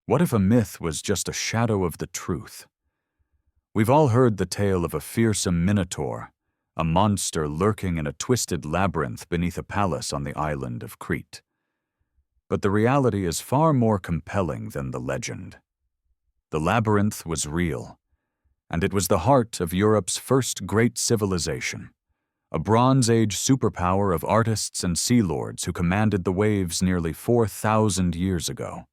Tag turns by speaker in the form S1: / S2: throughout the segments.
S1: What if a myth was just a shadow of the truth? We've all heard the tale of a fearsome Minotaur, a monster lurking in a twisted labyrinth beneath a palace on the island of Crete. But the reality is far more compelling than the legend. The labyrinth was real, and it was the heart of Europe's first great civilization, a Bronze Age superpower of artists and sea lords who commanded the waves nearly 4,000 years ago.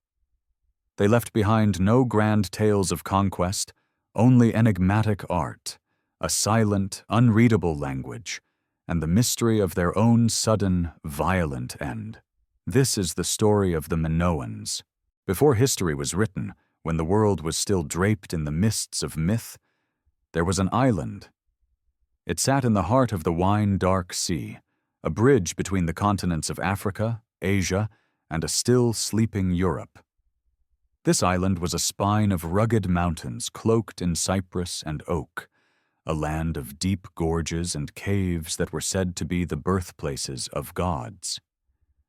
S1: They left behind no grand tales of conquest, only enigmatic art, a silent, unreadable language, and the mystery of their own sudden, violent end. This is the story of the Minoans. Before history was written, when the world was still draped in the mists of myth, there was an island. It sat in the heart of the wine-dark sea, a bridge between the continents of Africa, Asia, and a still sleeping Europe. This island was a spine of rugged mountains cloaked in cypress and oak, a land of deep gorges and caves that were said to be the birthplaces of gods.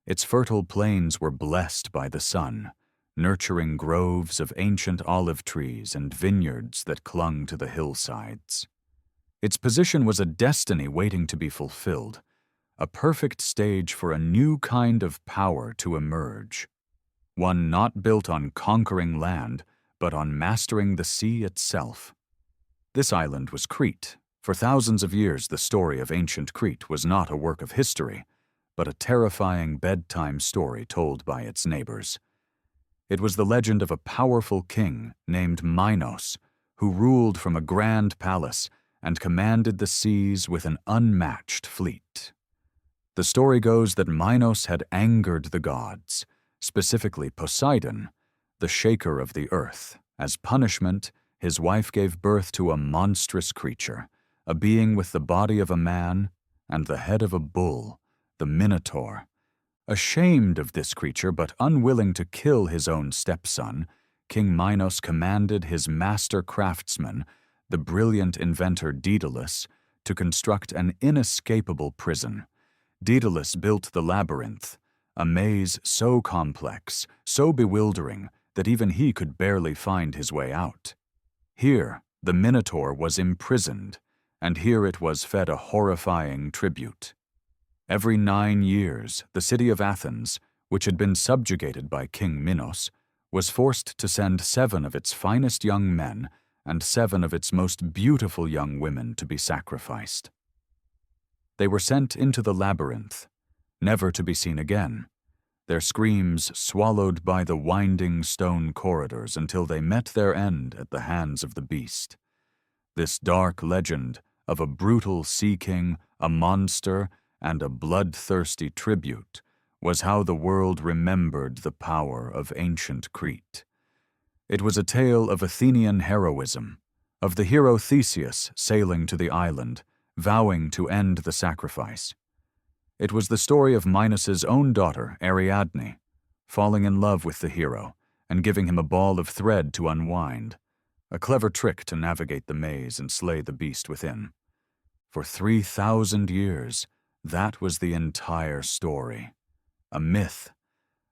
S1: Its fertile plains were blessed by the sun, nurturing groves of ancient olive trees and vineyards that clung to the hillsides. Its position was a destiny waiting to be fulfilled, a perfect stage for a new kind of power to emerge, one not built on conquering land, but on mastering the sea itself. This island was Crete. For thousands of years, the story of ancient Crete was not a work of history, but a terrifying bedtime story told by its neighbors. It was the legend of a powerful king named Minos, who ruled from a grand palace and commanded the seas with an unmatched fleet. The story goes that Minos had angered the gods, specifically Poseidon, the shaker of the earth. As punishment, his wife gave birth to a monstrous creature, a being with the body of a man and the head of a bull, the Minotaur. Ashamed of this creature but unwilling to kill his own stepson, King Minos commanded his master craftsman, the brilliant inventor Daedalus, to construct an inescapable prison. Daedalus built the labyrinth, a maze so complex, so bewildering, that even he could barely find his way out. Here, the Minotaur was imprisoned, and here it was fed a horrifying tribute. Every 9 years, the city of Athens, which had been subjugated by King Minos, was forced to send 7 of its finest young men and 7 of its most beautiful young women to be sacrificed. They were sent into the labyrinth, never to be seen again, their screams swallowed by the winding stone corridors until they met their end at the hands of the beast. This dark legend of a brutal sea king, a monster, and a bloodthirsty tribute was how the world remembered the power of ancient Crete. It was a tale of Athenian heroism, of the hero Theseus sailing to the island, vowing to end the sacrifice. It was the story of Minos's own daughter, Ariadne, falling in love with the hero and giving him a ball of thread to unwind, a clever trick to navigate the maze and slay the beast within. For 3,000 years, that was the entire story. A myth,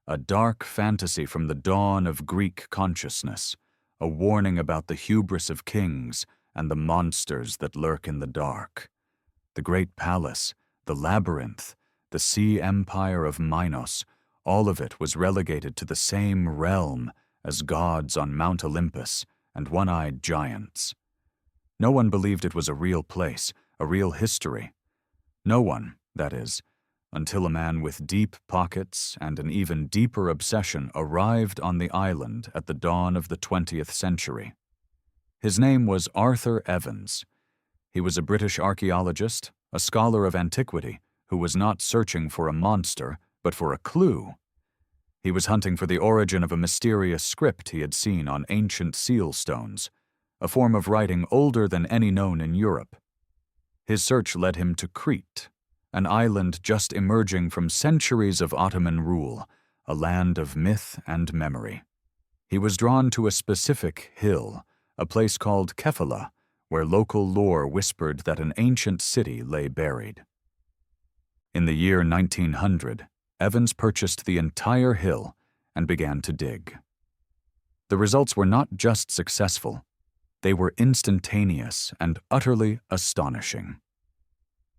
S1: a dark fantasy from the dawn of Greek consciousness, a warning about the hubris of kings and the monsters that lurk in the dark. The great palace, the labyrinth, the sea empire of Minos, all of it was relegated to the same realm as gods on Mount Olympus and one-eyed giants. No one believed it was a real place, a real history. No one, that is, until a man with deep pockets and an even deeper obsession arrived on the island at the dawn of the 20th century. His name was Arthur Evans. He was a British archaeologist, a scholar of antiquity, who was not searching for a monster, but for a clue. He was hunting for the origin of a mysterious script he had seen on ancient seal stones, a form of writing older than any known in Europe. His search led him to Crete, an island just emerging from centuries of Ottoman rule, a land of myth and memory. He was drawn to a specific hill, a place called Kephala, where local lore whispered that an ancient city lay buried. In the year 1900, Evans purchased the entire hill and began to dig. The results were not just successful, they were instantaneous and utterly astonishing.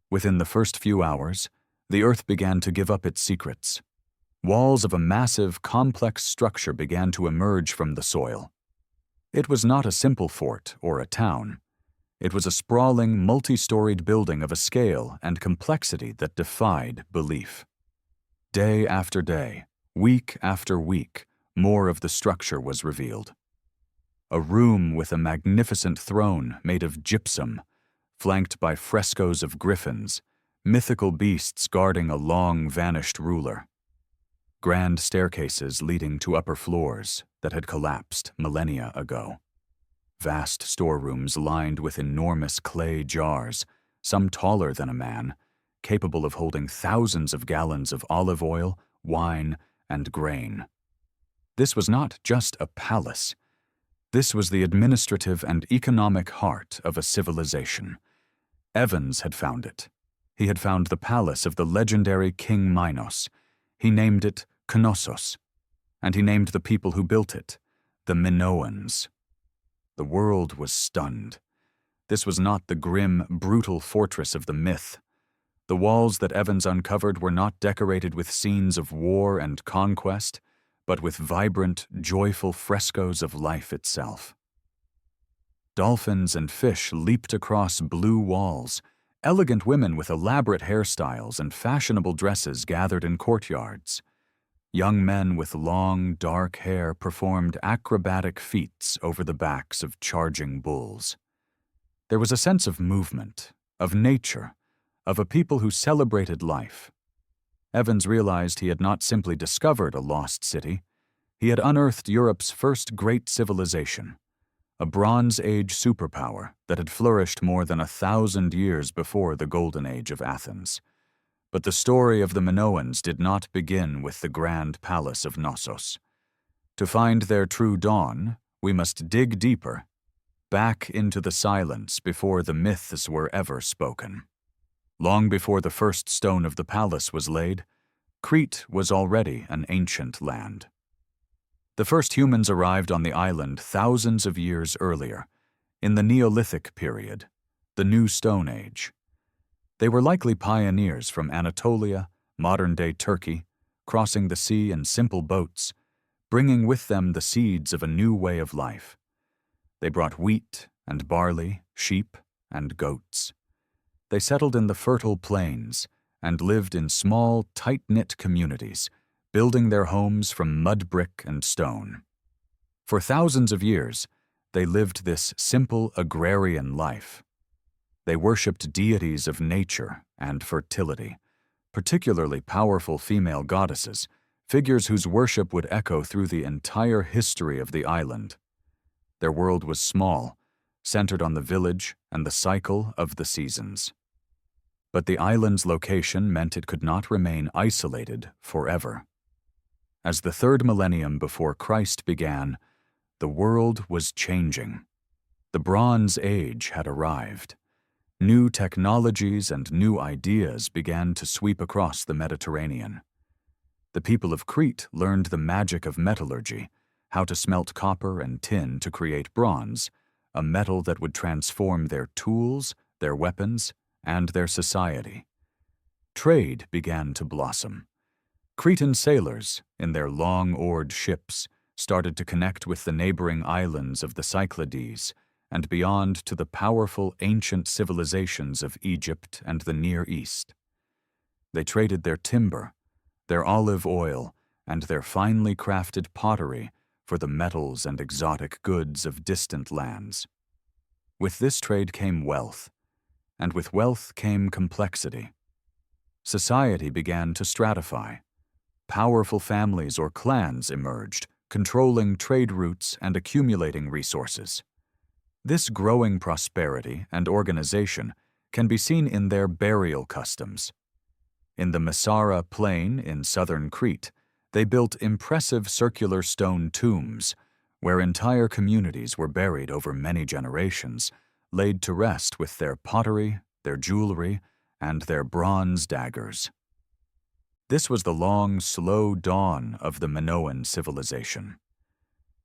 S1: Within the first few hours, the Earth began to give up its secrets. Walls of a massive, complex structure began to emerge from the soil. It was not a simple fort or a town. It was a sprawling, multi-storied building of a scale and complexity that defied belief. Day after day, week after week, more of the structure was revealed. A room with a magnificent throne made of gypsum, flanked by frescoes of griffins, mythical beasts guarding a long-vanished ruler. Grand staircases leading to upper floors that had collapsed millennia ago. Vast storerooms lined with enormous clay jars, some taller than a man, capable of holding thousands of gallons of olive oil, wine, and grain. This was not just a palace. This was the administrative and economic heart of a civilization. Evans had found it. He had found the palace of the legendary King Minos. He named it Knossos, and he named the people who built it the Minoans. The world was stunned. This was not the grim, brutal fortress of the myth. The walls that Evans uncovered were not decorated with scenes of war and conquest, but with vibrant, joyful frescoes of life itself. Dolphins and fish leaped across blue walls. Elegant women with elaborate hairstyles and fashionable dresses gathered in courtyards. Young men with long, dark hair performed acrobatic feats over the backs of charging bulls. There was a sense of movement, of nature, of a people who celebrated life. Evans realized he had not simply discovered a lost city, he had unearthed Europe's first great civilization, a Bronze Age superpower that had flourished more than 1,000 years before the Golden Age of Athens. But the story of the Minoans did not begin with the grand Palace of Knossos. To find their true dawn, we must dig deeper, back into the silence before the myths were ever spoken. Long before the first stone of the palace was laid, Crete was already an ancient land. The first humans arrived on the island thousands of years earlier, in the Neolithic period, the New Stone Age. They were likely pioneers from Anatolia, modern-day Turkey, crossing the sea in simple boats, bringing with them the seeds of a new way of life. They brought wheat and barley, sheep and goats. They settled in the fertile plains and lived in small, tight-knit communities, building their homes from mud brick and stone. For thousands of years, they lived this simple agrarian life. They worshipped deities of nature and fertility, particularly powerful female goddesses, figures whose worship would echo through the entire history of the island. Their world was small, centered on the village and the cycle of the seasons. But the island's location meant it could not remain isolated forever. As the third millennium before Christ began, the world was changing. The Bronze Age had arrived. New technologies and new ideas began to sweep across the Mediterranean. The people of Crete learned the magic of metallurgy, how to smelt copper and tin to create bronze, a metal that would transform their tools, their weapons, and their society. Trade began to blossom. Cretan sailors, in their long-oared ships, started to connect with the neighboring islands of the Cyclades and beyond to the powerful ancient civilizations of Egypt and the Near East. They traded their timber, their olive oil, and their finely crafted pottery for the metals and exotic goods of distant lands. With this trade came wealth, and with wealth came complexity. Society began to stratify. Powerful families or clans emerged, controlling trade routes and accumulating resources. This growing prosperity and organization can be seen in their burial customs. In the Messara plain in southern Crete, they built impressive circular stone tombs, where entire communities were buried over many generations, laid to rest with their pottery, their jewelry, and their bronze daggers. This was the long, slow dawn of the Minoan civilization.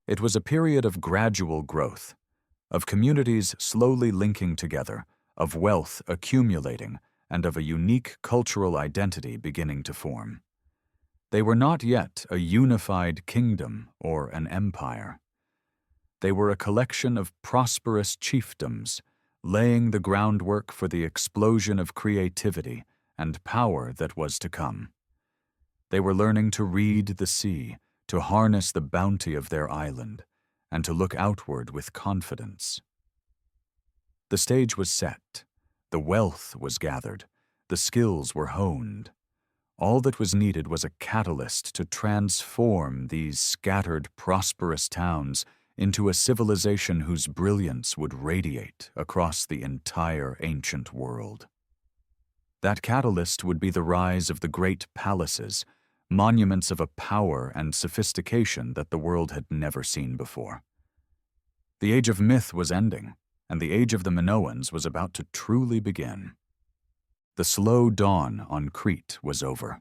S1: It was a period of gradual growth, of communities slowly linking together, of wealth accumulating, and of a unique cultural identity beginning to form. They were not yet a unified kingdom or an empire. They were a collection of prosperous chiefdoms, laying the groundwork for the explosion of creativity and power that was to come. They were learning to read the sea, to harness the bounty of their island, and to look outward with confidence. The stage was set, the wealth was gathered, the skills were honed. All that was needed was a catalyst to transform these scattered, prosperous towns into a civilization whose brilliance would radiate across the entire ancient world. That catalyst would be the rise of the great palaces, monuments of a power and sophistication that the world had never seen before. The age of myth was ending, and the age of the Minoans was about to truly begin. The slow dawn on Crete was over.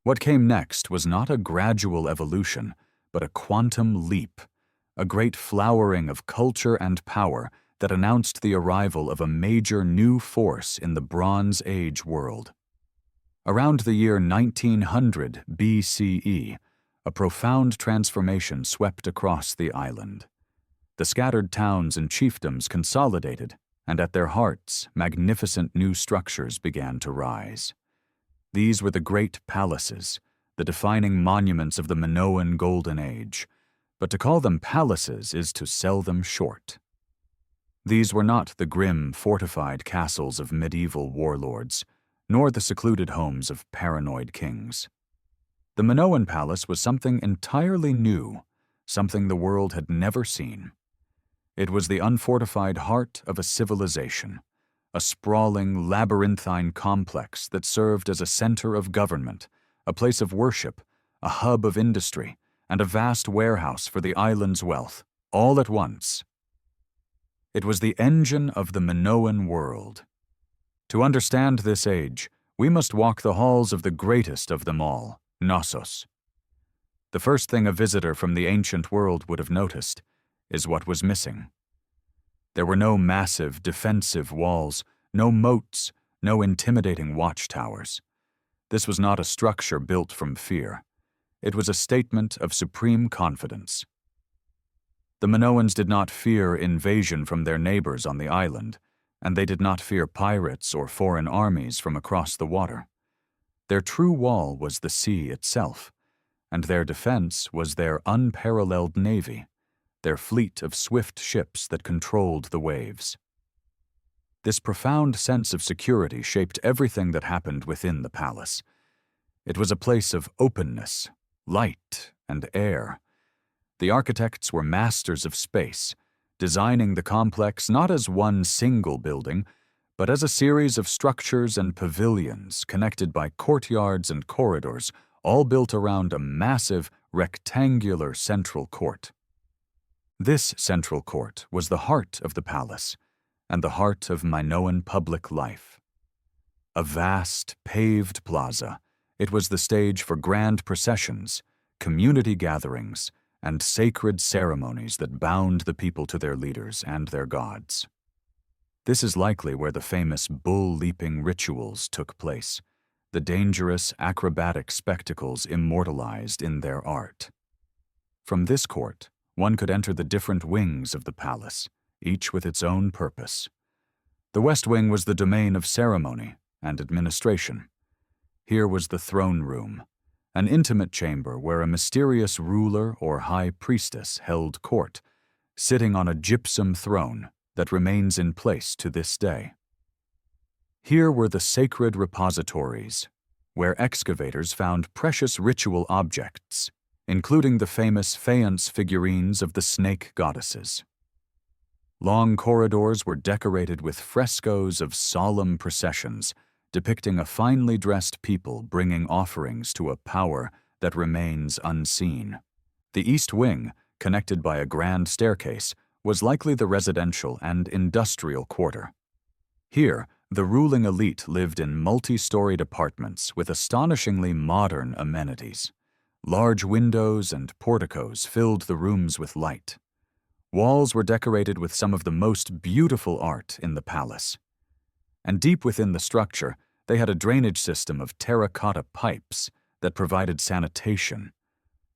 S1: What came next was not a gradual evolution, but a quantum leap, a great flowering of culture and power that announced the arrival of a major new force in the Bronze Age world. Around the year 1900 BCE, a profound transformation swept across the island. The scattered towns and chiefdoms consolidated, and at their hearts, magnificent new structures began to rise. These were the great palaces, the defining monuments of the Minoan Golden Age, but to call them palaces is to sell them short. These were not the grim, fortified castles of medieval warlords, nor the secluded homes of paranoid kings. The Minoan palace was something entirely new, something the world had never seen. It was the unfortified heart of a civilization, a sprawling, labyrinthine complex that served as a center of government, a place of worship, a hub of industry, and a vast warehouse for the island's wealth, all at once. It was the engine of the Minoan world. To understand this age, we must walk the halls of the greatest of them all, Knossos. The first thing a visitor from the ancient world would have noticed is what was missing. There were no massive defensive walls, no moats, no intimidating watchtowers. This was not a structure built from fear. It was a statement of supreme confidence. The Minoans did not fear invasion from their neighbors on the island, and they did not fear pirates or foreign armies from across the water. Their true wall was the sea itself, and their defense was their unparalleled navy, their fleet of swift ships that controlled the waves. This profound sense of security shaped everything that happened within the palace. It was a place of openness, light, and air. The architects were masters of space, designing the complex not as one single building, but as a series of structures and pavilions connected by courtyards and corridors, all built around a massive, rectangular central court. This central court was the heart of the palace, and the heart of Minoan public life. A vast, paved plaza, it was the stage for grand processions, community gatherings, and sacred ceremonies that bound the people to their leaders and their gods. This is likely where the famous bull-leaping rituals took place, the dangerous acrobatic spectacles immortalized in their art. From this court, one could enter the different wings of the palace, each with its own purpose. The west wing was the domain of ceremony and administration. Here was the throne room, an intimate chamber where a mysterious ruler or high priestess held court, sitting on a gypsum throne that remains in place to this day. Here were the sacred repositories, where excavators found precious ritual objects, including the famous faience figurines of the snake goddesses. Long corridors were decorated with frescoes of solemn processions, depicting a finely dressed people bringing offerings to a power that remains unseen. The east wing, connected by a grand staircase, was likely the residential and industrial quarter. Here, the ruling elite lived in multi-storied apartments with astonishingly modern amenities. Large windows and porticos filled the rooms with light. Walls were decorated with some of the most beautiful art in the palace. And deep within the structure, they had a drainage system of terracotta pipes that provided sanitation,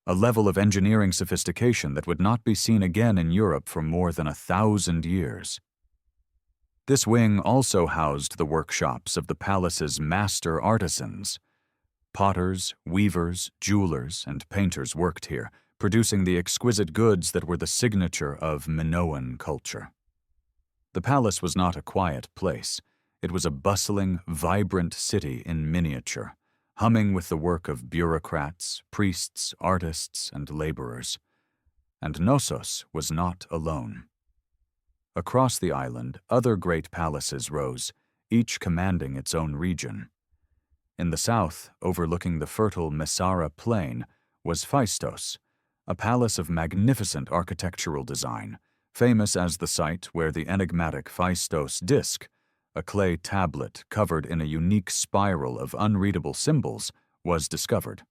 S1: a level of engineering sophistication that would not be seen again in Europe for more than 1,000 years. This wing also housed the workshops of the palace's master artisans. Potters, weavers, jewelers, and painters worked here, producing the exquisite goods that were the signature of Minoan culture. The palace was not a quiet place. It was a bustling, vibrant city in miniature, humming with the work of bureaucrats, priests, artists, and laborers. And Knossos was not alone. Across the island, other great palaces rose, each commanding its own region. In the south, overlooking the fertile Messara plain, was Phaistos, a palace of magnificent architectural design, famous as the site where the enigmatic Phaistos disk, a clay tablet covered in a unique spiral of unreadable symbols, was discovered.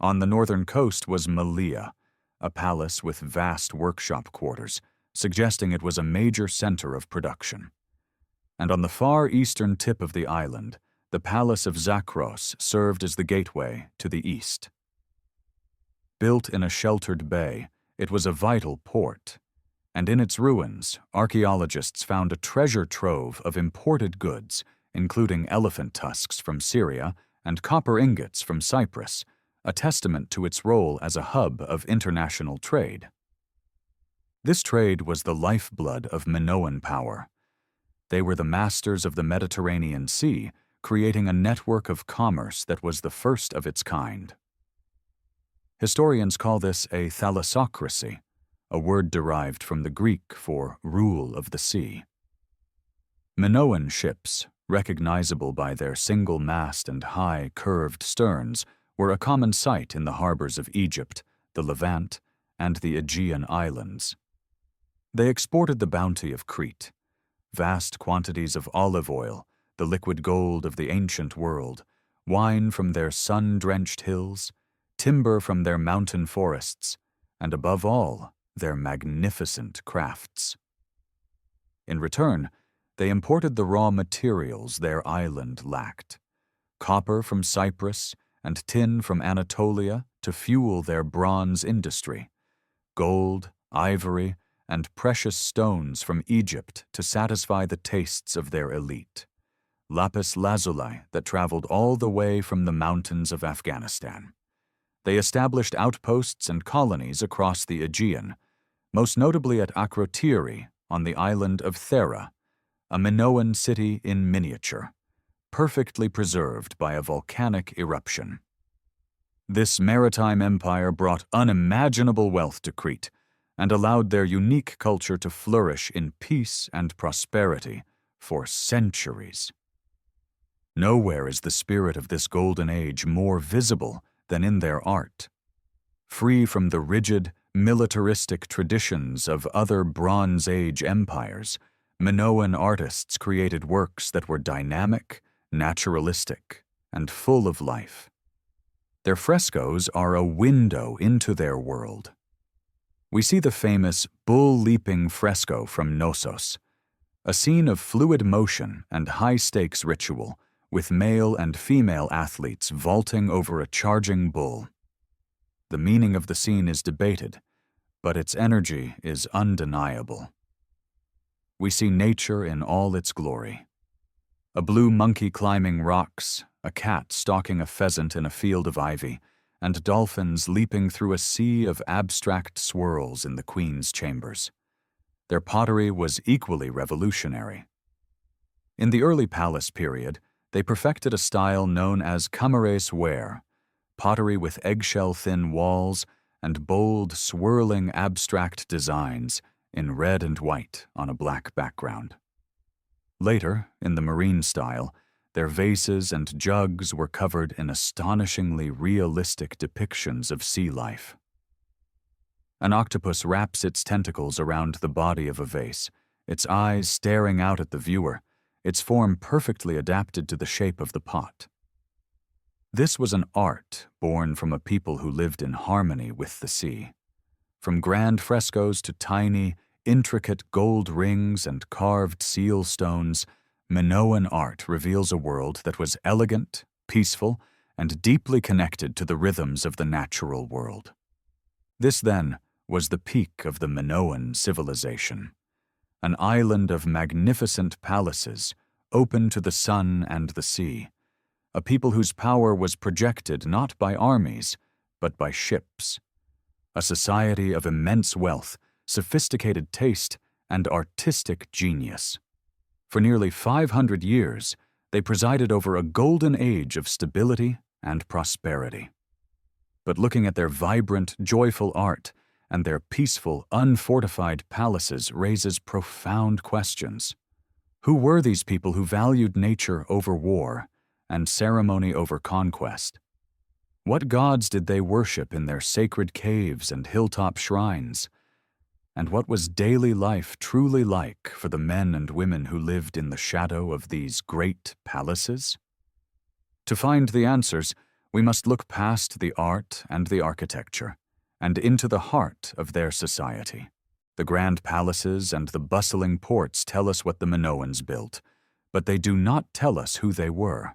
S1: On the northern coast was Malea, a palace with vast workshop quarters, suggesting it was a major center of production. And on the far eastern tip of the island, the Palace of Zakros served as the gateway to the east. Built in a sheltered bay, it was a vital port, and in its ruins, archaeologists found a treasure trove of imported goods, including elephant tusks from Syria and copper ingots from Cyprus, a testament to its role as a hub of international trade. This trade was the lifeblood of Minoan power. They were the masters of the Mediterranean Sea, creating a network of commerce that was the first of its kind. Historians call this a thalassocracy, a word derived from the Greek for rule of the sea. Minoan ships, recognizable by their single mast and high, curved sterns, were a common sight in the harbors of Egypt, the Levant, and the Aegean islands. They exported the bounty of Crete, vast quantities of olive oil, the liquid gold of the ancient world, wine from their sun-drenched hills, timber from their mountain forests, and above all, their magnificent crafts. In return, they imported the raw materials their island lacked, copper from Cyprus and tin from Anatolia to fuel their bronze industry, gold, ivory, and precious stones from Egypt to satisfy the tastes of their elite, lapis lazuli that traveled all the way from the mountains of Afghanistan. They established outposts and colonies across the Aegean, most notably at Akrotiri on the island of Thera, a Minoan city in miniature, perfectly preserved by a volcanic eruption. This maritime empire brought unimaginable wealth to Crete and allowed their unique culture to flourish in peace and prosperity for centuries. Nowhere is the spirit of this golden age more visible than in their art. Free from the rigid, militaristic traditions of other Bronze Age empires, Minoan artists created works that were dynamic, naturalistic, and full of life. Their frescoes are a window into their world. We see the famous bull-leaping fresco from Knossos, a scene of fluid motion and high-stakes ritual, with male and female athletes vaulting over a charging bull. The meaning of the scene is debated, but its energy is undeniable. We see nature in all its glory. A blue monkey climbing rocks, a cat stalking a pheasant in a field of ivy, and dolphins leaping through a sea of abstract swirls in the queen's chambers. Their pottery was equally revolutionary. In the early palace period, they perfected a style known as camarés ware, pottery with eggshell-thin walls and bold, swirling abstract designs in red and white on a black background. Later, in the marine style, their vases and jugs were covered in astonishingly realistic depictions of sea life. An octopus wraps its tentacles around the body of a vase, its eyes staring out at the viewer, its form perfectly adapted to the shape of the pot. This was an art born from a people who lived in harmony with the sea. From grand frescoes to tiny, intricate gold rings and carved seal stones, Minoan art reveals a world that was elegant, peaceful, and deeply connected to the rhythms of the natural world. This, then, was the peak of the Minoan civilization, an island of magnificent palaces, open to the sun and the sea, a people whose power was projected not by armies, but by ships, a society of immense wealth, sophisticated taste, and artistic genius. For nearly 500 years, they presided over a golden age of stability and prosperity. But looking at their vibrant, joyful art and their peaceful, unfortified palaces raises profound questions. Who were these people who valued nature over war and ceremony over conquest? What gods did they worship in their sacred caves and hilltop shrines? And what was daily life truly like for the men and women who lived in the shadow of these great palaces? To find the answers, we must look past the art and the architecture and into the heart of their society. The grand palaces and the bustling ports tell us what the Minoans built, but they do not tell us who they were.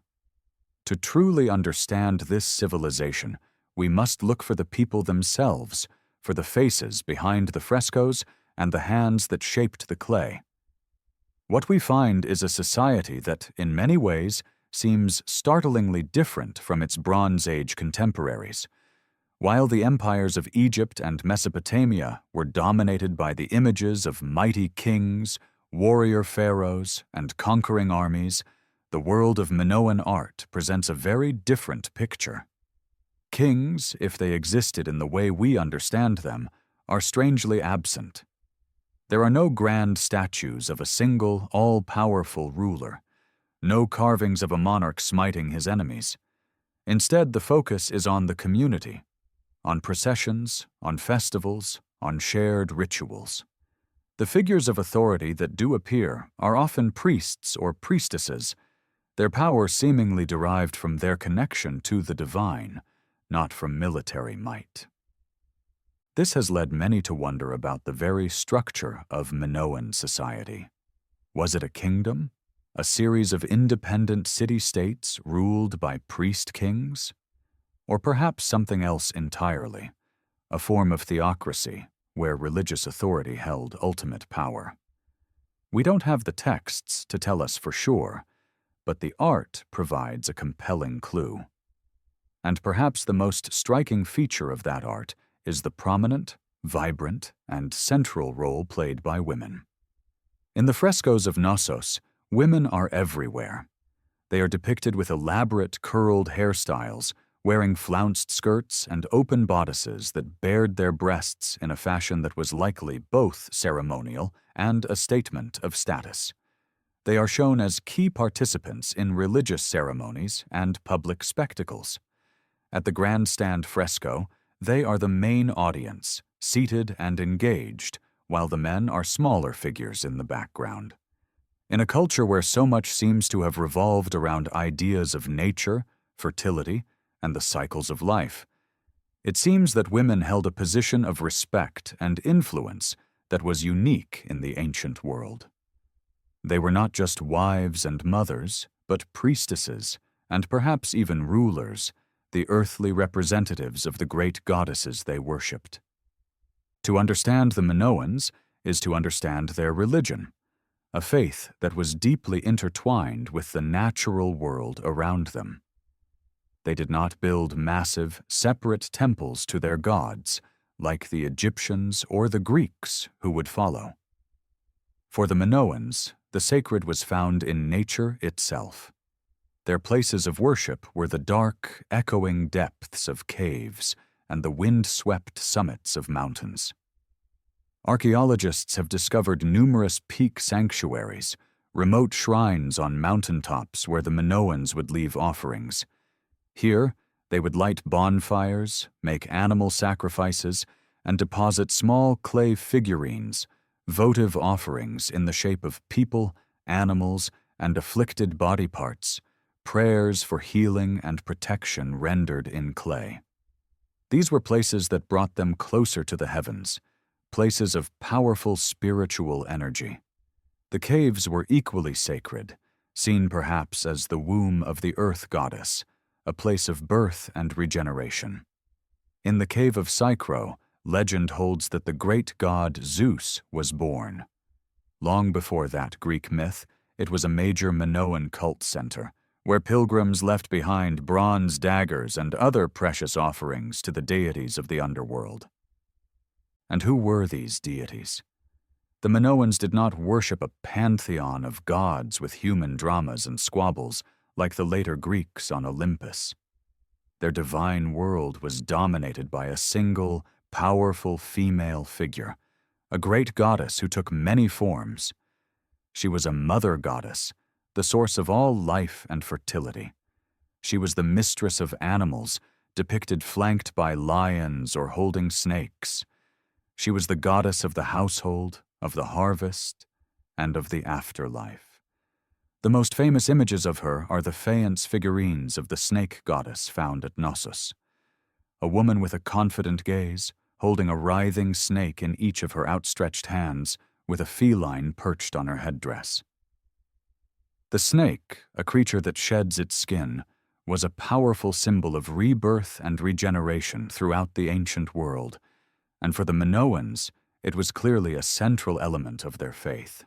S1: To truly understand this civilization, we must look for the people themselves, for the faces behind the frescoes and the hands that shaped the clay. What we find is a society that, in many ways, seems startlingly different from its Bronze Age contemporaries. While the empires of Egypt and Mesopotamia were dominated by the images of mighty kings, warrior pharaohs, and conquering armies, the world of Minoan art presents a very different picture. Kings, if they existed in the way we understand them, are strangely absent. There are no grand statues of a single, all-powerful ruler, no carvings of a monarch smiting his enemies. Instead, the focus is on the community, on processions, on festivals, on shared rituals. The figures of authority that do appear are often priests or priestesses, their power seemingly derived from their connection to the divine, not from military might. This has led many to wonder about the very structure of Minoan society. Was it a kingdom? A series of independent city-states ruled by priest-kings? Or perhaps something else entirely, a form of theocracy where religious authority held ultimate power? We don't have the texts to tell us for sure, but the art provides a compelling clue. And perhaps the most striking feature of that art is the prominent, vibrant, and central role played by women. In the frescoes of Knossos, women are everywhere. They are depicted with elaborate curled hairstyles, wearing flounced skirts and open bodices that bared their breasts in a fashion that was likely both ceremonial and a statement of status. They are shown as key participants in religious ceremonies and public spectacles. At the grandstand fresco, they are the main audience, seated and engaged, while the men are smaller figures in the background. In a culture where so much seems to have revolved around ideas of nature, fertility, and the cycles of life, it seems that women held a position of respect and influence that was unique in the ancient world. They were not just wives and mothers, but priestesses, and perhaps even rulers, the earthly representatives of the great goddesses they worshipped. To understand the Minoans is to understand their religion, a faith that was deeply intertwined with the natural world around them. They did not build massive, separate temples to their gods, like the Egyptians or the Greeks who would follow. For the Minoans, the sacred was found in nature itself. Their places of worship were the dark, echoing depths of caves and the wind-swept summits of mountains. Archaeologists have discovered numerous peak sanctuaries, remote shrines on mountaintops where the Minoans would leave offerings. Here, they would light bonfires, make animal sacrifices, and deposit small clay figurines, votive offerings in the shape of people, animals, and afflicted body parts, prayers for healing and protection rendered in clay. These were places that brought them closer to the heavens, places of powerful spiritual energy. The caves were equally sacred, seen perhaps as the womb of the earth goddess, a place of birth and regeneration. In the cave of Psychro, legend holds that the great god Zeus was born. Long before that Greek myth, it was a major Minoan cult center, where pilgrims left behind bronze daggers and other precious offerings to the deities of the underworld. And who were these deities? The Minoans did not worship a pantheon of gods with human dramas and squabbles like the later Greeks on Olympus. Their divine world was dominated by a single, powerful female figure, a great goddess who took many forms. She was a mother goddess, the source of all life and fertility. She was the mistress of animals, depicted flanked by lions or holding snakes. She was the goddess of the household, of the harvest, and of the afterlife. The most famous images of her are the faience figurines of the snake goddess found at Knossos. A woman with a confident gaze, holding a writhing snake in each of her outstretched hands, with a feline perched on her headdress. The snake, a creature that sheds its skin, was a powerful symbol of rebirth and regeneration throughout the ancient world, and for the Minoans, it was clearly a central element of their faith.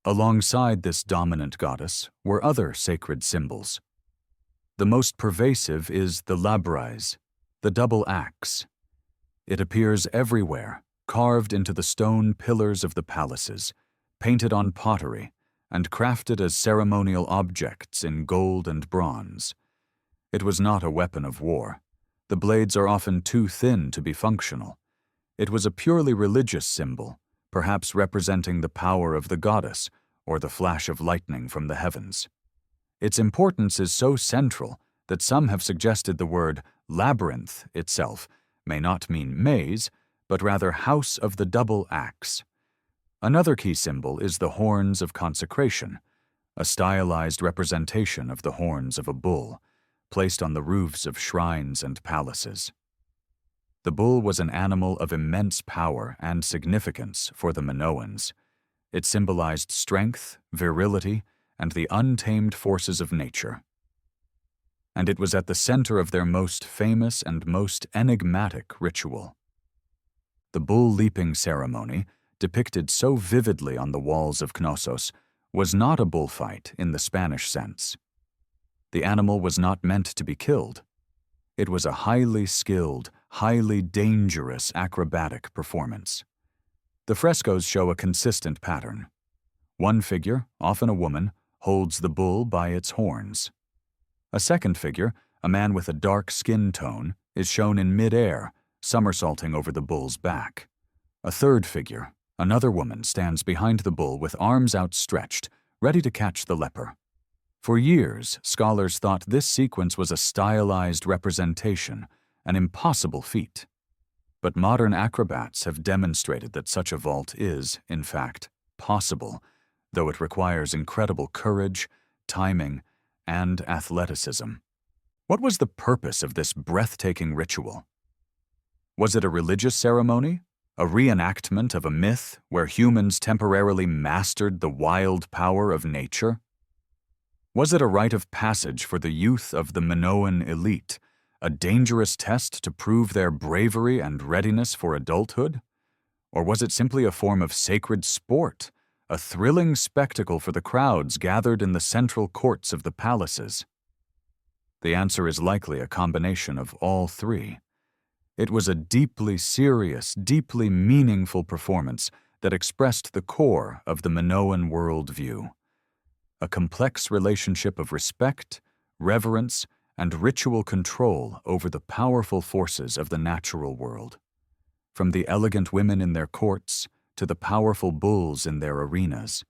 S1: Alongside this dominant goddess were other sacred symbols. The most pervasive is the labrise, the double axe. It appears everywhere, carved into the stone pillars of the palaces, painted on pottery, and crafted as ceremonial objects in gold and bronze. It was not a weapon of war. The blades are often too thin to be functional. It was a purely religious symbol, perhaps representing the power of the goddess or the flash of lightning from the heavens. Its importance is so central that some have suggested the word labyrinth itself may not mean maze, but rather house of the double axe. Another key symbol is the horns of consecration, a stylized representation of the horns of a bull, placed on the roofs of shrines and palaces. The bull was an animal of immense power and significance for the Minoans. It symbolized strength, virility, and the untamed forces of nature. And it was at the center of their most famous and most enigmatic ritual. The bull-leaping ceremony, depicted so vividly on the walls of Knossos, was not a bullfight in the Spanish sense. The animal was not meant to be killed. It was a highly skilled, highly dangerous acrobatic performance. The frescoes show a consistent pattern. One figure, often a woman, holds the bull by its horns. A second figure, a man with a dark skin tone, is shown in mid-air, somersaulting over the bull's back. A third figure, another woman, stands behind the bull with arms outstretched, ready to catch the leper. For years, scholars thought this sequence was a stylized representation, an impossible feat. But modern acrobats have demonstrated that such a vault is, in fact, possible, though it requires incredible courage, timing, and athleticism. What was the purpose of this breathtaking ritual? Was it a religious ceremony? A reenactment of a myth where humans temporarily mastered the wild power of nature? Was it a rite of passage for the youth of the Minoan elite, a dangerous test to prove their bravery and readiness for adulthood? Or was it simply a form of sacred sport, a thrilling spectacle for the crowds gathered in the central courts of the palaces? The answer is likely a combination of all three. It was a deeply serious, deeply meaningful performance that expressed the core of the Minoan worldview. A complex relationship of respect, reverence, and ritual control over the powerful forces of the natural world. From the elegant women in their courts to the powerful bulls in their arenas,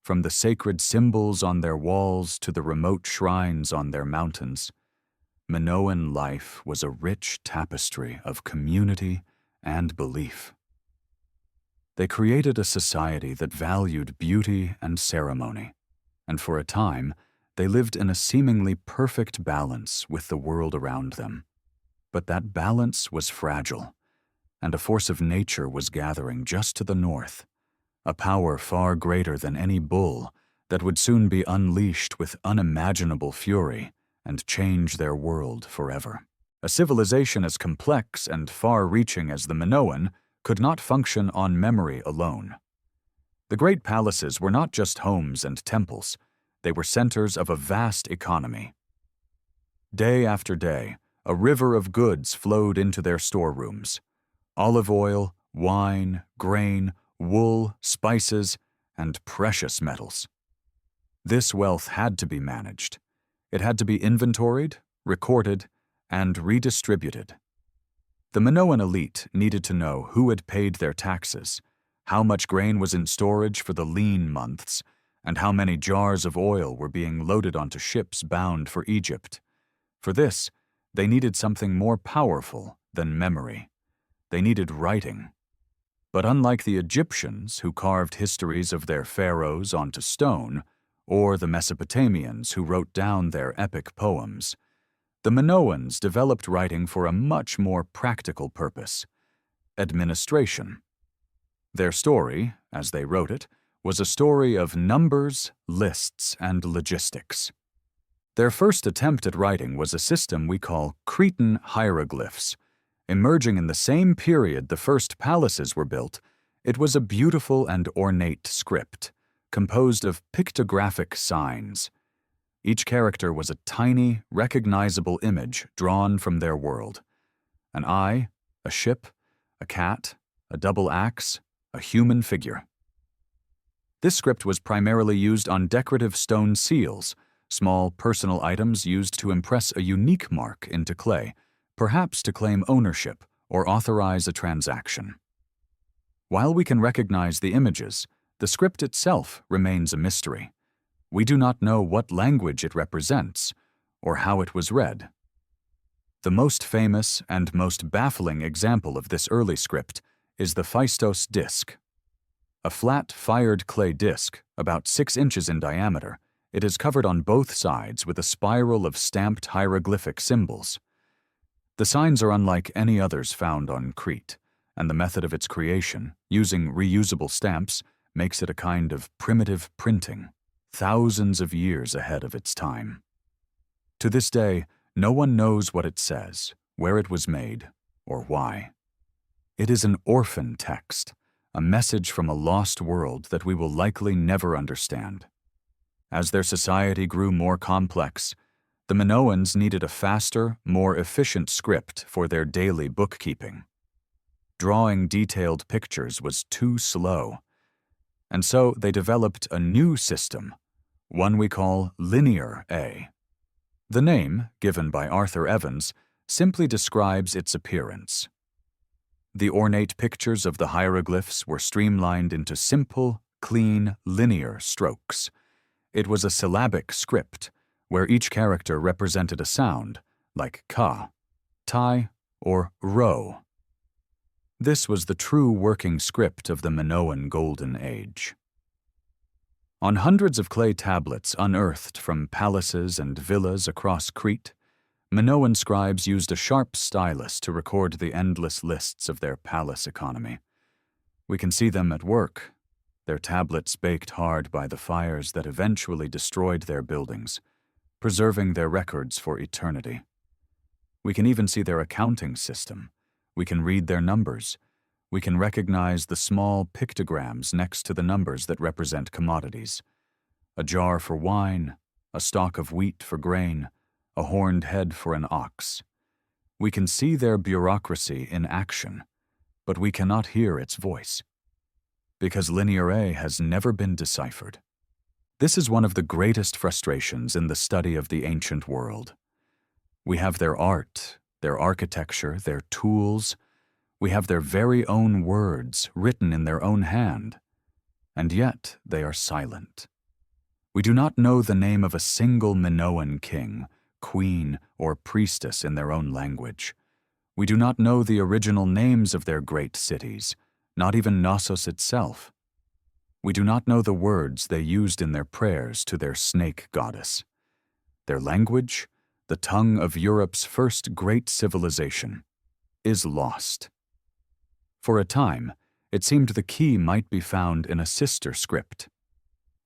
S1: from the sacred symbols on their walls to the remote shrines on their mountains, Minoan life was a rich tapestry of community and belief. They created a society that valued beauty and ceremony, and for a time, They lived in a seemingly perfect balance with the world around them. But that balance was fragile, and a force of nature was gathering just to the north, a power far greater than any bull that would soon be unleashed with unimaginable fury and change their world forever. A civilization as complex and far-reaching as the Minoan could not function on memory alone. The great palaces were not just homes and temples, they were centers of a vast economy. Day after day, a river of goods flowed into their storerooms. Olive oil, wine, grain, wool, spices, and precious metals. This wealth had to be managed. It had to be inventoried, recorded, and redistributed. The Minoan elite needed to know who had paid their taxes, how much grain was in storage for the lean months, and how many jars of oil were being loaded onto ships bound for Egypt. For this, they needed something more powerful than memory. They needed writing. But unlike the Egyptians who carved histories of their pharaohs onto stone, or the Mesopotamians who wrote down their epic poems, the Minoans developed writing for a much more practical purpose: administration. Their story, as they wrote it, was a story of numbers, lists, and logistics. Their first attempt at writing was a system we call Cretan hieroglyphs. Emerging in the same period the first palaces were built, it was a beautiful and ornate script, composed of pictographic signs. Each character was a tiny, recognizable image drawn from their world. An eye, a ship, a cat, a double axe, a human figure. This script was primarily used on decorative stone seals, small personal items used to impress a unique mark into clay, perhaps to claim ownership or authorize a transaction. While we can recognize the images, the script itself remains a mystery. We do not know what language it represents or how it was read. The most famous and most baffling example of this early script is the Phaistos disc. A flat, fired clay disc, about 6 inches in diameter, it is covered on both sides with a spiral of stamped hieroglyphic symbols. The signs are unlike any others found on Crete, and the method of its creation, using reusable stamps, makes it a kind of primitive printing, thousands of years ahead of its time. To this day, no one knows what it says, where it was made, or why. It is an orphan text, a message from a lost world that we will likely never understand. As their society grew more complex, the Minoans needed a faster, more efficient script for their daily bookkeeping. Drawing detailed pictures was too slow, and so they developed a new system, one we call Linear A. The name, given by Arthur Evans, simply describes its appearance. The ornate pictures of the hieroglyphs were streamlined into simple, clean, linear strokes. It was a syllabic script, where each character represented a sound, like ka, tai, or ro. This was the true working script of the Minoan Golden Age. On hundreds of clay tablets unearthed from palaces and villas across Crete, Minoan scribes used a sharp stylus to record the endless lists of their palace economy. We can see them at work, their tablets baked hard by the fires that eventually destroyed their buildings, preserving their records for eternity. We can even see their accounting system. We can read their numbers. We can recognize the small pictograms next to the numbers that represent commodities. A jar for wine, a stalk of wheat for grain, a horned head for an ox. We can see their bureaucracy in action, but we cannot hear its voice, because Linear A has never been deciphered. This is one of the greatest frustrations in the study of the ancient world. We have their art, their architecture, their tools. We have their very own words written in their own hand, and yet they are silent. We do not know the name of a single Minoan king, queen, or priestess in their own language. We do not know the original names of their great cities, not even Knossos itself. We do not know the words they used in their prayers to their snake goddess. Their language, the tongue of Europe's first great civilization, is lost. For a time, it seemed the key might be found in a sister script.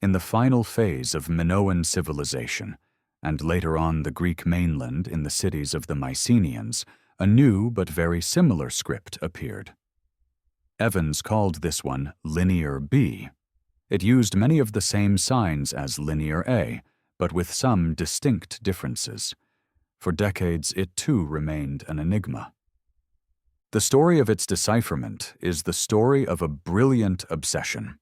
S1: In the final phase of Minoan civilization, and later on the Greek mainland in the cities of the Mycenaeans, a new but very similar script appeared. Evans called this one Linear B. It used many of the same signs as Linear A, but with some distinct differences. For decades, it too remained an enigma. The story of its decipherment is the story of a brilliant obsession.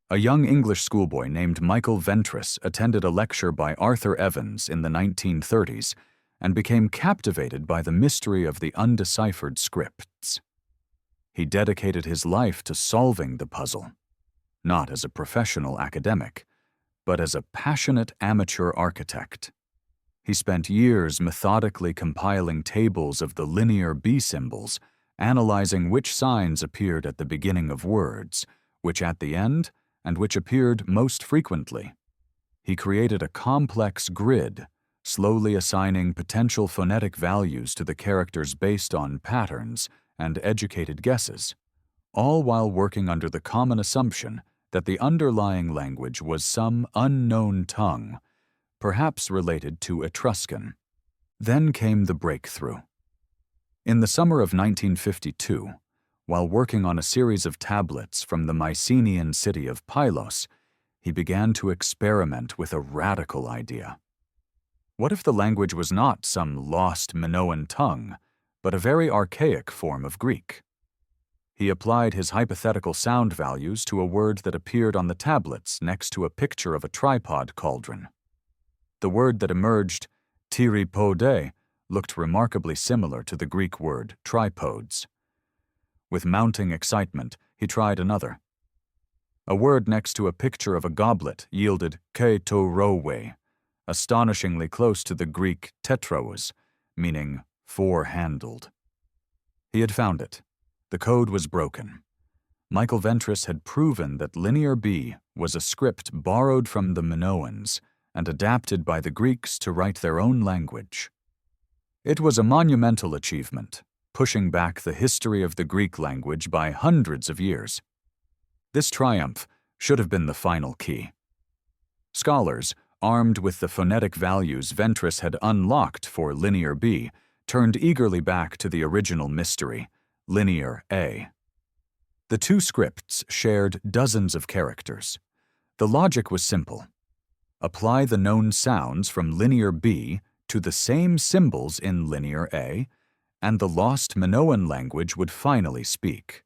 S1: A young English schoolboy named Michael Ventris attended a lecture by Arthur Evans in the 1930s and became captivated by the mystery of the undeciphered scripts. He dedicated his life to solving the puzzle, not as a professional academic, but as a passionate amateur architect. He spent years methodically compiling tables of the linear B symbols, analyzing which signs appeared at the beginning of words, which at the end, and which appeared most frequently. He created a complex grid, slowly assigning potential phonetic values to the characters based on patterns and educated guesses, all while working under the common assumption that the underlying language was some unknown tongue, perhaps related to Etruscan. Then came the breakthrough. In the summer of 1952, while working on a series of tablets from the Mycenaean city of Pylos, he began to experiment with a radical idea. What if the language was not some lost Minoan tongue, but a very archaic form of Greek? He applied his hypothetical sound values to a word that appeared on the tablets next to a picture of a tripod cauldron. The word that emerged, tiripode, looked remarkably similar to the Greek word tripodes. With mounting excitement, he tried another. A word next to a picture of a goblet yielded keitorowe, astonishingly close to the Greek tetraos, meaning four-handled. He had found it. The code was broken. Michael Ventris had proven that Linear B was a script borrowed from the Minoans and adapted by the Greeks to write their own language. It was a monumental achievement, pushing back the history of the Greek language by hundreds of years. This triumph should have been the final key. Scholars, armed with the phonetic values Ventris had unlocked for Linear B, turned eagerly back to the original mystery, Linear A. The two scripts shared dozens of characters. The logic was simple. Apply the known sounds from Linear B to the same symbols in Linear A, and the lost Minoan language would finally speak.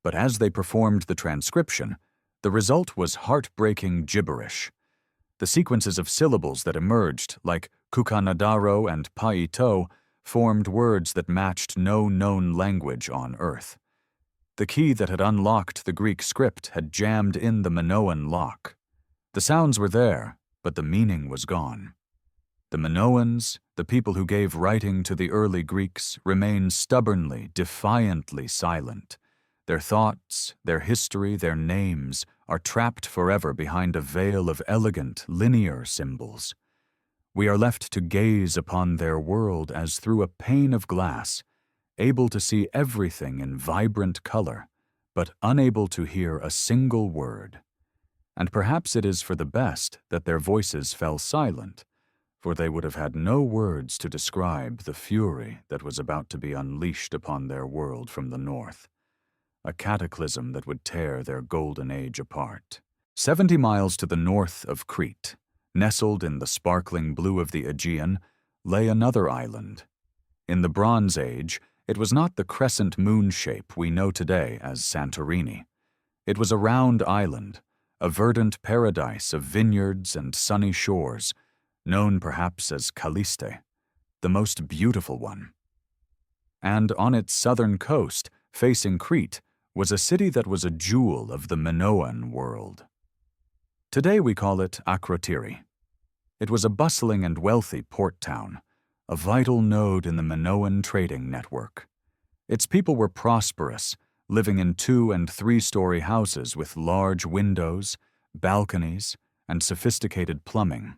S1: But as they performed the transcription, the result was heartbreaking gibberish. The sequences of syllables that emerged, like kukanadaro and paito, formed words that matched no known language on Earth. The key that had unlocked the Greek script had jammed in the Minoan lock. The sounds were there, but the meaning was gone. The Minoans, the people who gave writing to the early Greeks, remained stubbornly, defiantly silent. Their thoughts, their history, their names are trapped forever behind a veil of elegant, linear symbols. We are left to gaze upon their world as through a pane of glass, able to see everything in vibrant color, but unable to hear a single word. And perhaps it is for the best that their voices fell silent, for they would have had no words to describe the fury that was about to be unleashed upon their world from the north, a cataclysm that would tear their golden age apart. 70 miles to the north of Crete, nestled in the sparkling blue of the Aegean, lay another island. In the Bronze Age, it was not the crescent moon shape we know today as Santorini. It was a round island, a verdant paradise of vineyards and sunny shores, known perhaps as Calliste, the most beautiful one. And on its southern coast, facing Crete, was a city that was a jewel of the Minoan world. Today we call it Akrotiri. It was a bustling and wealthy port town, a vital node in the Minoan trading network. Its people were prosperous, living in 2- and 3-story houses with large windows, balconies, and sophisticated plumbing.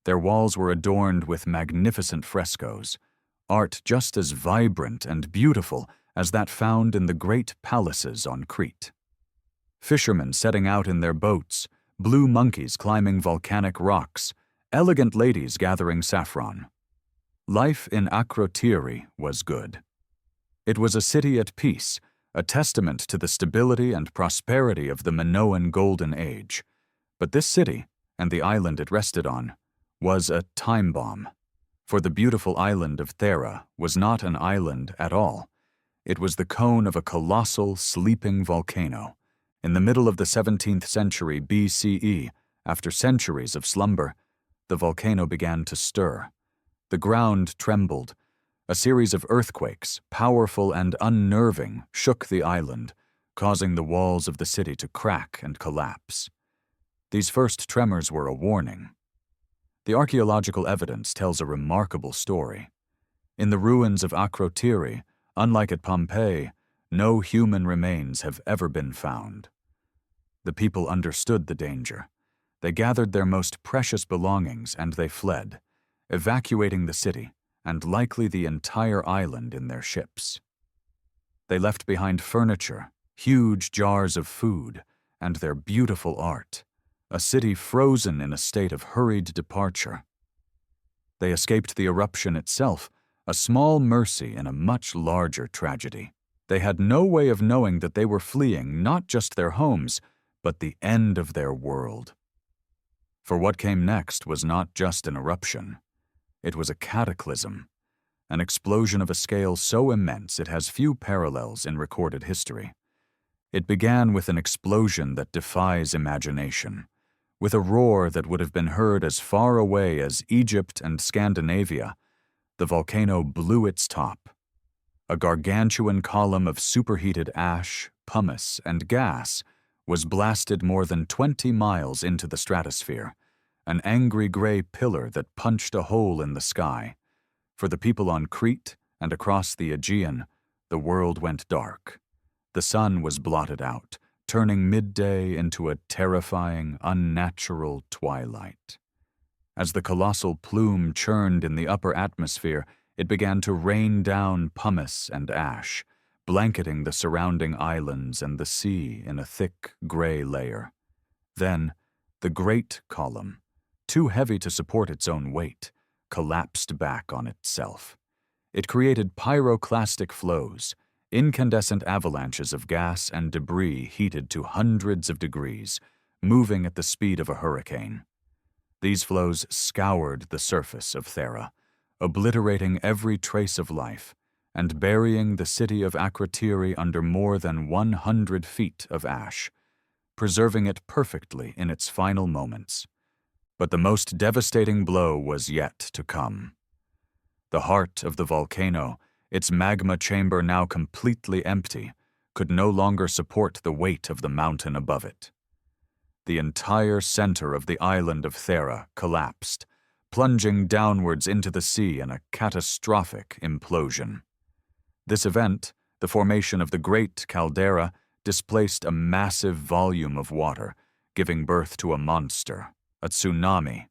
S1: Their walls were adorned with magnificent frescoes, art just as vibrant and beautiful as that found in the great palaces on Crete. Fishermen setting out in their boats, blue monkeys climbing volcanic rocks, elegant ladies gathering saffron. Life in Akrotiri was good. It was a city at peace, a testament to the stability and prosperity of the Minoan Golden Age. But this city, and the island it rested on, was a time bomb. For the beautiful island of Thera was not an island at all. It was the cone of a colossal, sleeping volcano. In the middle of the 17th century BCE, after centuries of slumber, the volcano began to stir. The ground trembled. A series of earthquakes, powerful and unnerving, shook the island, causing the walls of the city to crack and collapse. These first tremors were a warning. The archaeological evidence tells a remarkable story. In the ruins of Akrotiri, unlike at Pompeii, no human remains have ever been found. The people understood the danger. They gathered their most precious belongings and they fled, evacuating the city and likely the entire island in their ships. They left behind furniture, huge jars of food, and their beautiful art, a city frozen in a state of hurried departure. They escaped the eruption itself, a small mercy in a much larger tragedy. They had no way of knowing that they were fleeing not just their homes, but the end of their world. For what came next was not just an eruption. It was a cataclysm, an explosion of a scale so immense it has few parallels in recorded history. It began with an explosion that defies imagination, with a roar that would have been heard as far away as Egypt and Scandinavia. The volcano blew its top. A gargantuan column of superheated ash, pumice, and gas was blasted more than 20 miles into the stratosphere, an angry gray pillar that punched a hole in the sky. For the people on Crete and across the Aegean, the world went dark. The sun was blotted out, turning midday into a terrifying, unnatural twilight. As the colossal plume churned in the upper atmosphere, it began to rain down pumice and ash, blanketing the surrounding islands and the sea in a thick gray layer. Then, the great column, too heavy to support its own weight, collapsed back on itself. It created pyroclastic flows, incandescent avalanches of gas and debris heated to hundreds of degrees, moving at the speed of a hurricane. These flows scoured the surface of Thera, obliterating every trace of life, and burying the city of Akrotiri under more than 100 feet of ash, preserving it perfectly in its final moments. But the most devastating blow was yet to come. The heart of the volcano, its magma chamber now completely empty, could no longer support the weight of the mountain above it. The entire center of the island of Thera collapsed, plunging downwards into the sea in a catastrophic implosion. This event, the formation of the Great Caldera, displaced a massive volume of water, giving birth to a monster, a tsunami.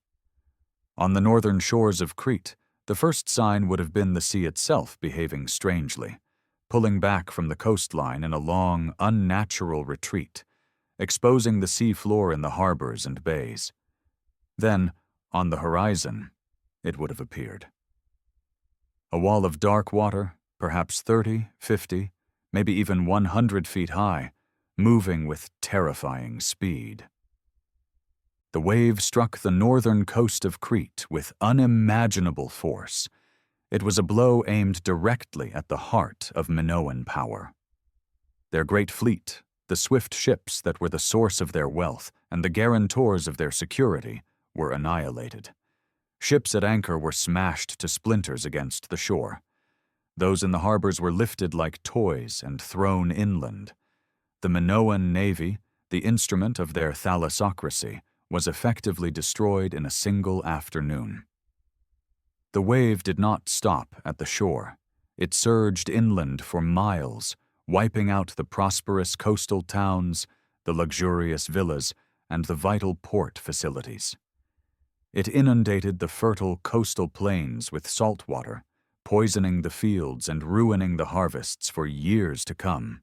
S1: On the northern shores of Crete, the first sign would have been the sea itself behaving strangely, pulling back from the coastline in a long, unnatural retreat, exposing the sea floor in the harbors and bays. Then, on the horizon, it would have appeared. A wall of dark water, perhaps 30, 50, maybe even 100 feet high, moving with terrifying speed. The wave struck the northern coast of Crete with unimaginable force. It was a blow aimed directly at the heart of Minoan power. Their great fleet, the swift ships that were the source of their wealth and the guarantors of their security, were annihilated. Ships at anchor were smashed to splinters against the shore. Those in the harbors were lifted like toys and thrown inland. The Minoan navy, the instrument of their thalassocracy, was effectively destroyed in a single afternoon. The wave did not stop at the shore. It surged inland for miles, wiping out the prosperous coastal towns, the luxurious villas, and the vital port facilities. It inundated the fertile coastal plains with salt water, poisoning the fields and ruining the harvests for years to come.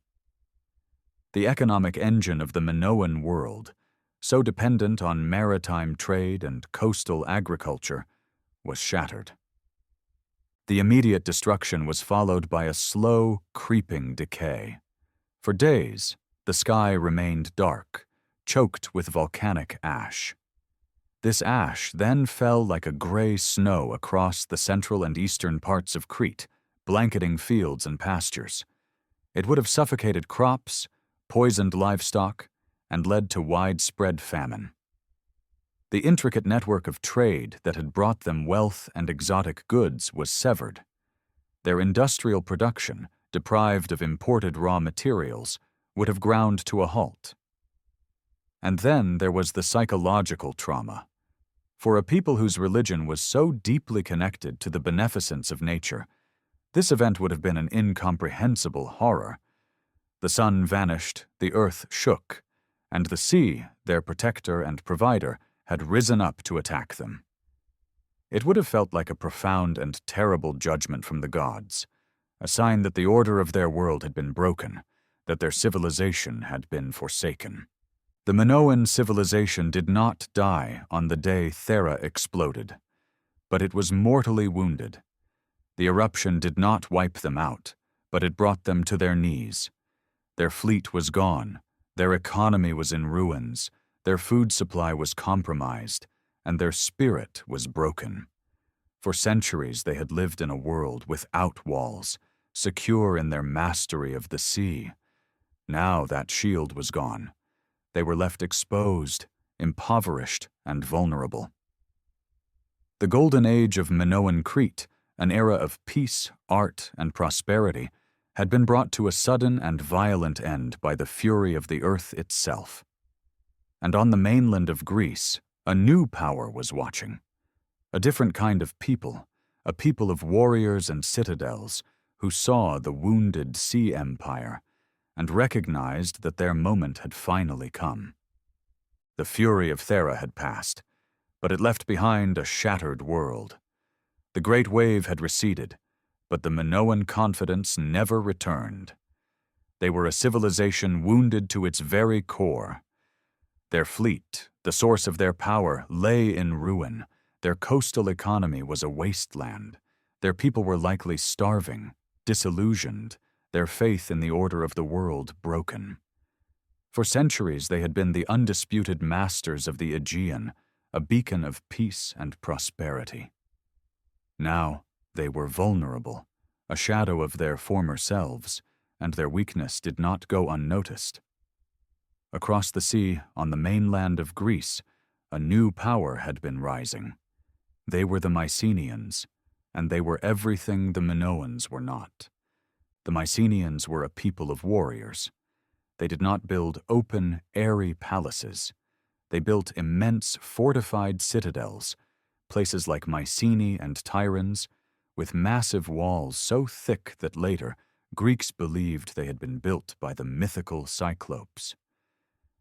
S1: The economic engine of the Minoan world, so dependent on maritime trade and coastal agriculture, was shattered. The immediate destruction was followed by a slow, creeping decay. For days, the sky remained dark, choked with volcanic ash. This ash then fell like a gray snow across the central and eastern parts of Crete, blanketing fields and pastures. It would have suffocated crops, poisoned livestock, and led to widespread famine. The intricate network of trade that had brought them wealth and exotic goods was severed. Their industrial production, deprived of imported raw materials, would have ground to a halt. And then there was the psychological trauma. For a people whose religion was so deeply connected to the beneficence of nature, this event would have been an incomprehensible horror. The sun vanished, the earth shook, and the sea, their protector and provider, had risen up to attack them. It would have felt like a profound and terrible judgment from the gods, a sign that the order of their world had been broken, that their civilization had been forsaken. The Minoan civilization did not die on the day Thera exploded, but it was mortally wounded. The eruption did not wipe them out, but it brought them to their knees. Their fleet was gone, their economy was in ruins, their food supply was compromised, and their spirit was broken. For centuries they had lived in a world without walls, secure in their mastery of the sea. Now that shield was gone. They were left exposed, impoverished, and vulnerable. The golden age of Minoan Crete, an era of peace, art, and prosperity, had been brought to a sudden and violent end by the fury of the earth itself. And on the mainland of Greece, a new power was watching. A different kind of people, a people of warriors and citadels who saw the wounded sea empire and recognized that their moment had finally come. The fury of Thera had passed, but it left behind a shattered world. The great wave had receded, but the Minoan confidence never returned. They were a civilization wounded to its very core. Their fleet, the source of their power, lay in ruin. Their coastal economy was a wasteland. Their people were likely starving, disillusioned, their faith in the order of the world broken. For centuries they had been the undisputed masters of the Aegean, a beacon of peace and prosperity. Now they were vulnerable, a shadow of their former selves, and their weakness did not go unnoticed. Across the sea, on the mainland of Greece, a new power had been rising. They were the Mycenaeans, and they were everything the Minoans were not. The Mycenaeans were a people of warriors. They did not build open, airy palaces. They built immense, fortified citadels, places like Mycenae and Tiryns, with massive walls so thick that later Greeks believed they had been built by the mythical Cyclopes.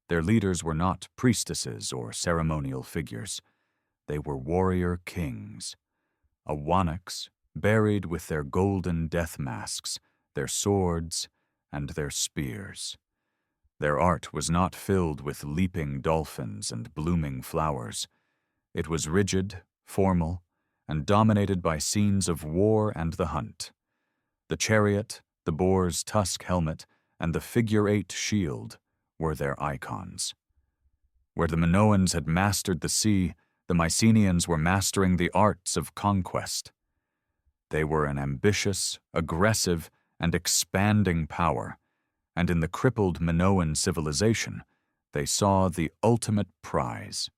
S1: Their leaders were not priestesses or ceremonial figures. They were warrior kings. Awanics, buried with their golden death masks, their swords, and their spears. Their art was not filled with leaping dolphins and blooming flowers. It was rigid, formal, and dominated by scenes of war and the hunt. The chariot, the boar's tusk helmet, and the figure-8 shield were their icons. Where the Minoans had mastered the sea, the Mycenaeans were mastering the arts of conquest. They were an ambitious, aggressive, and expanding power, and in the crippled Minoan civilization, they saw the ultimate prize.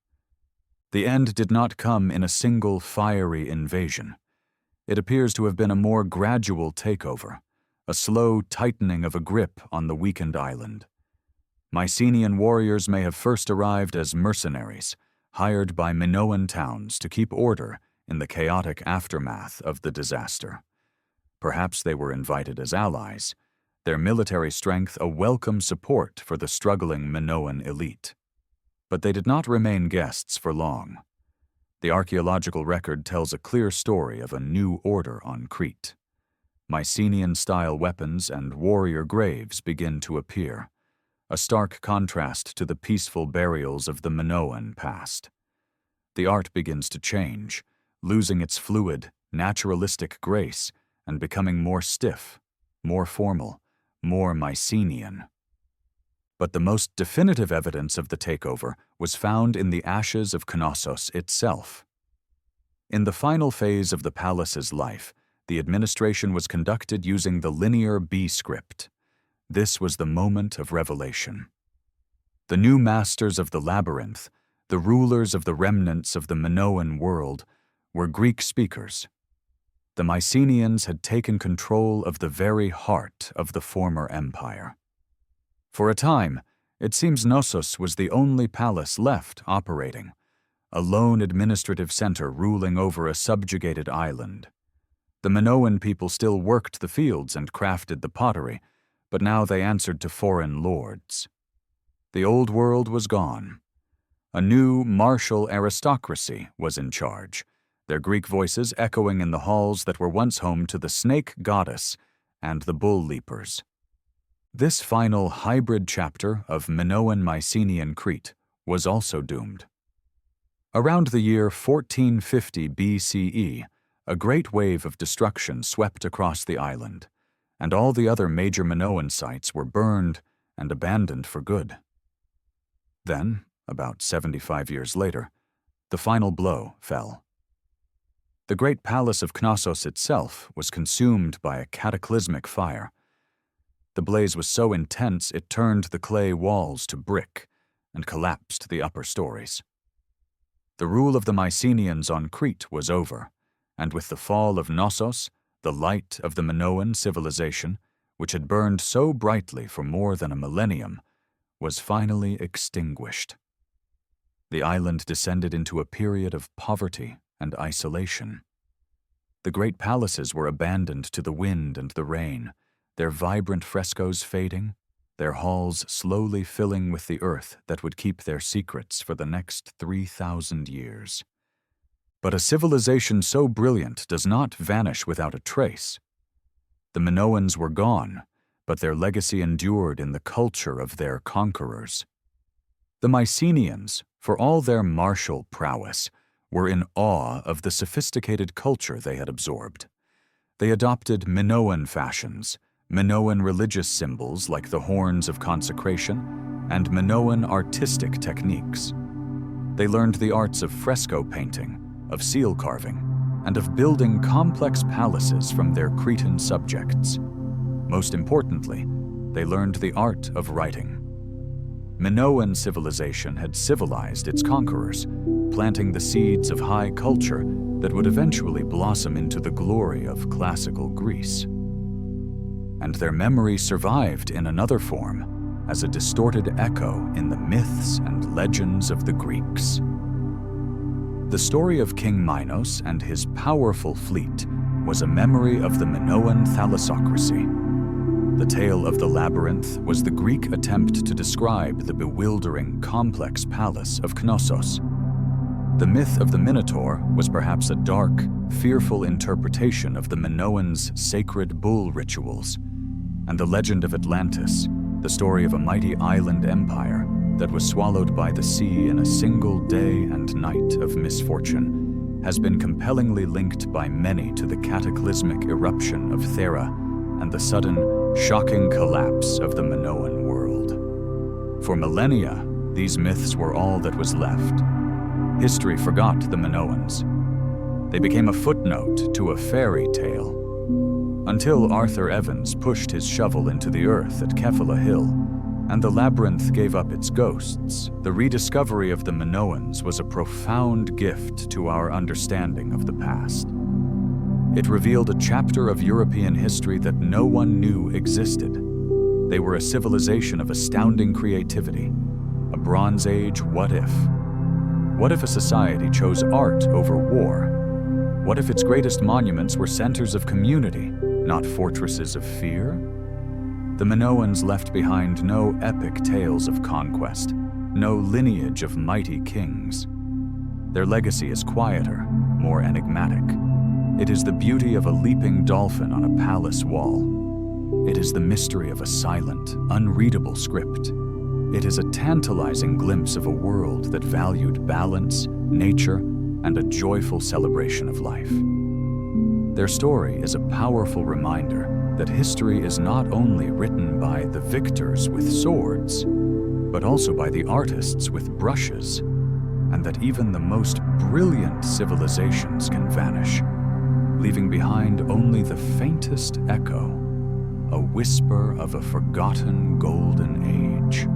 S1: The end did not come in a single fiery invasion. It appears to have been a more gradual takeover, a slow tightening of a grip on the weakened island. Mycenaean warriors may have first arrived as mercenaries, hired by Minoan towns to keep order in the chaotic aftermath of the disaster. Perhaps they were invited as allies, their military strength a welcome support for the struggling Minoan elite. But they did not remain guests for long. The archaeological record tells a clear story of a new order on Crete. Mycenaean-style weapons and warrior graves begin to appear, a stark contrast to the peaceful burials of the Minoan past. The art begins to change, losing its fluid, naturalistic grace and becoming more stiff, more formal, more Mycenaean. But the most definitive evidence of the takeover was found in the ashes of Knossos itself. In the final phase of the palace's life, the administration was conducted using the linear B script. This was the moment of revelation. The new masters of the Labyrinth, the rulers of the remnants of the Minoan world, were Greek speakers. The Mycenaeans had taken control of the very heart of the former empire. For a time, it seems Knossos was the only palace left operating, a lone administrative center ruling over a subjugated island. The Minoan people still worked the fields and crafted the pottery, but now they answered to foreign lords. The old world was gone. A new martial aristocracy was in charge, their Greek voices echoing in the halls that were once home to the snake goddess and the bull leapers. This final hybrid chapter of Minoan Mycenaean Crete was also doomed. Around the year 1450 BCE, a great wave of destruction swept across the island, and all the other major Minoan sites were burned and abandoned for good. Then, about 75 years later, the final blow fell. The great Palace of Knossos itself was consumed by a cataclysmic fire. The blaze was so intense it turned the clay walls to brick and collapsed the upper stories. The rule of the Mycenaeans on Crete was over, and with the fall of Knossos, the light of the Minoan civilization, which had burned so brightly for more than a millennium, was finally extinguished. The island descended into a period of poverty and isolation. The great palaces were abandoned to the wind and the rain, their vibrant frescoes fading, their halls slowly filling with the earth that would keep their secrets for the next 3,000 years. But a civilization so brilliant does not vanish without a trace. The Minoans were gone, but their legacy endured in the culture of their conquerors. The Mycenaeans, for all their martial prowess, were in awe of the sophisticated culture they had absorbed. They adopted Minoan fashions, Minoan religious symbols like the horns of consecration, and Minoan artistic techniques. They learned the arts of fresco painting, of seal carving, and of building complex palaces from their Cretan subjects. Most importantly, they learned the art of writing. Minoan civilization had civilized its conquerors, planting the seeds of high culture that would eventually blossom into the glory of classical Greece. And their memory survived in another form, as a distorted echo in the myths and legends of the Greeks. The story of King Minos and his powerful fleet was a memory of the Minoan thalassocracy. The tale of the Labyrinth was the Greek attempt to describe the bewildering, complex palace of Knossos. The myth of the Minotaur was perhaps a dark, fearful interpretation of the Minoans' sacred bull rituals. And the legend of Atlantis, the story of a mighty island empire that was swallowed by the sea in a single day and night of misfortune, has been compellingly linked by many to the cataclysmic eruption of Thera and the sudden, shocking collapse of the Minoan world. For millennia, these myths were all that was left. History forgot the Minoans. They became a footnote to a fairy tale. Until Arthur Evans pushed his shovel into the earth at Kefala Hill, and the labyrinth gave up its ghosts, the rediscovery of the Minoans was a profound gift to our understanding of the past. It revealed a chapter of European history that no one knew existed. They were a civilization of astounding creativity, a Bronze Age what if. What if a society chose art over war? What if its greatest monuments were centers of community, not fortresses of fear? The Minoans left behind no epic tales of conquest, no lineage of mighty kings. Their legacy is quieter, more enigmatic. It is the beauty of a leaping dolphin on a palace wall. It is the mystery of a silent, unreadable script. It is a tantalizing glimpse of a world that valued balance, nature, and a joyful celebration of life. Their story is a powerful reminder that history is not only written by the victors with swords, but also by the artists with brushes, and that even the most brilliant civilizations can vanish, leaving behind only the faintest echo, a whisper of a forgotten golden age.